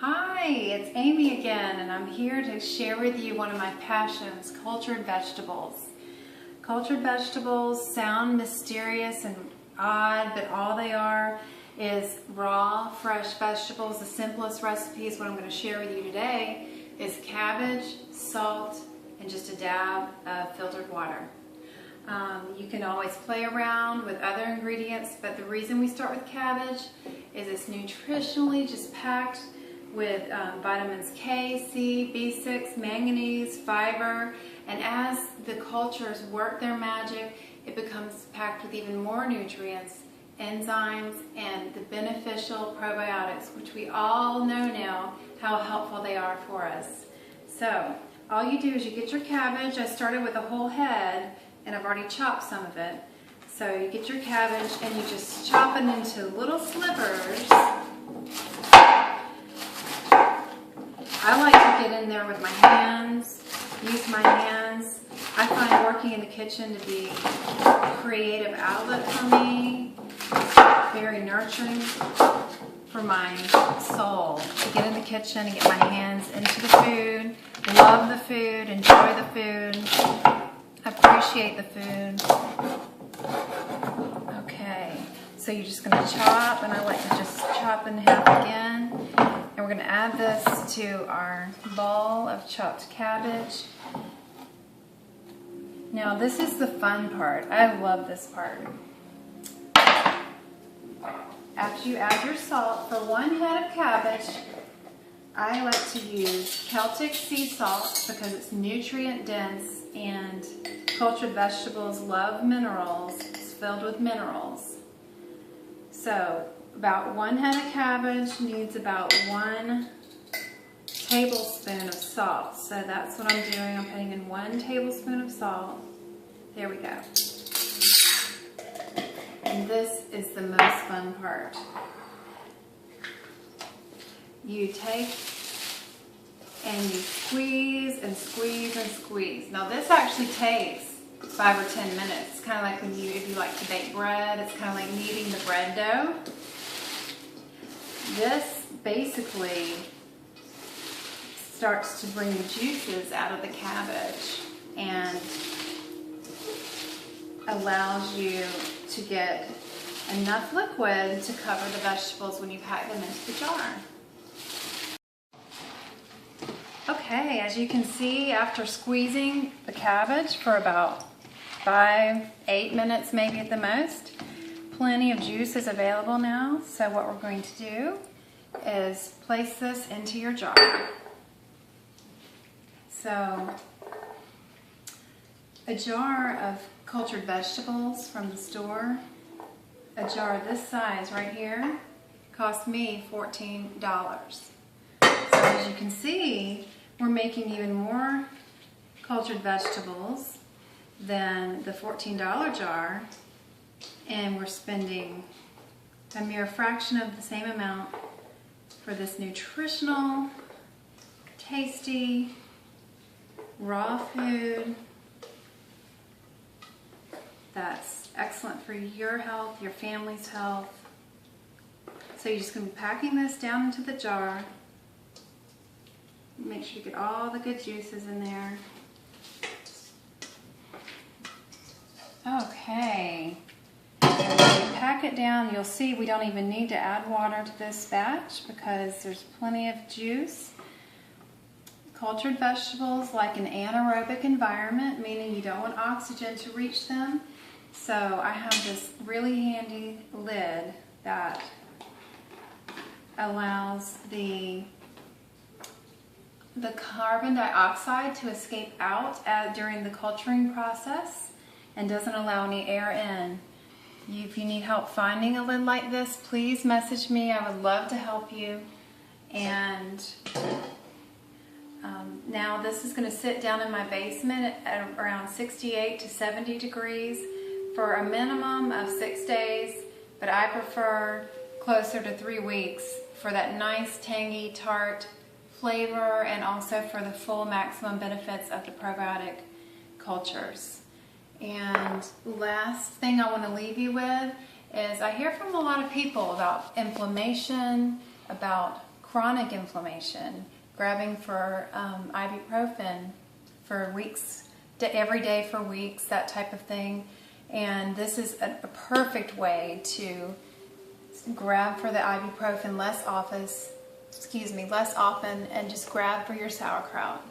Hi, it's Amy again, and I'm here to share with you one of my passions, cultured vegetables. Cultured vegetables sound mysterious and odd, but all they are is raw, fresh vegetables. The simplest recipe is what I'm going to share with you today is cabbage, salt, and just a dab of filtered water. You can always play around with other ingredients, but the reason we start with cabbage is it's nutritionally just packed with vitamins K, C, B6, manganese, fiber, and as the cultures work their magic, it becomes packed with even more nutrients, enzymes, and the beneficial probiotics, which we all know now how helpful they are for us. So, all you do is you get your cabbage. I started with a whole head, and I've already chopped some of it. So you get your cabbage and you just chop it into little slivers. I like to get in there with my hands, use my hands. I find working in the kitchen to be a creative outlet for me, very nurturing for my soul. To get in the kitchen and get my hands into the food, love the food, enjoy the food, appreciate the food. Okay, so you're just going to chop, and I like to just chop in half again. And we're going to add this to our bowl of chopped cabbage. Now this is the fun part. I love this part. After you add your salt, for one head of cabbage, I like to use Celtic sea salt because it's nutrient dense and cultured vegetables love minerals. It's filled with minerals. So about one head of cabbage needs about 1 tablespoon of salt. So that's what I'm doing. I'm putting in 1 tablespoon of salt. There we go. And this is the most fun part. You take and you squeeze and squeeze and squeeze. Now this actually takes 5 or 10 minutes. It's kind of like if you like to bake bread, it's kind of like kneading the bread dough. This basically starts to bring the juices out of the cabbage and allows you to get enough liquid to cover the vegetables when you pack them into the jar. Okay, as you can see, after squeezing the cabbage for about 5-8 minutes maybe at the most, plenty of juice is available now. So what we're going to do is place this into your jar. So a jar of cultured vegetables from the store, a jar this size right here, cost me $14. So as you can see, we're making even more cultured vegetables than the $14 jar, and we're spending a mere fraction of the same amount for this nutritional, tasty, raw food that's excellent for your health, your family's health. So you're just going to be packing this down into the jar. Make sure you get all the good juices in there. Okay. And when you pack it down, you'll see we don't even need to add water to this batch because there's plenty of juice. Cultured vegetables like an anaerobic environment, meaning you don't want oxygen to reach them. So I have this really handy lid that allows the carbon dioxide to escape out during the culturing process and doesn't allow any air in. If you need help finding a lid like this, please message me. I would love to help you. And now this is going to sit down in my basement at around 68 to 70 degrees for a minimum of 6 days, but I prefer closer to 3 weeks for that nice tangy tart flavor and also for the full maximum benefits of the probiotic cultures. And last thing I want to leave you with is I hear from a lot of people about inflammation, about chronic inflammation, grabbing for ibuprofen for weeks, every day for weeks, that type of thing. And this is a perfect way to grab for the ibuprofen less often, and just grab for your sauerkraut.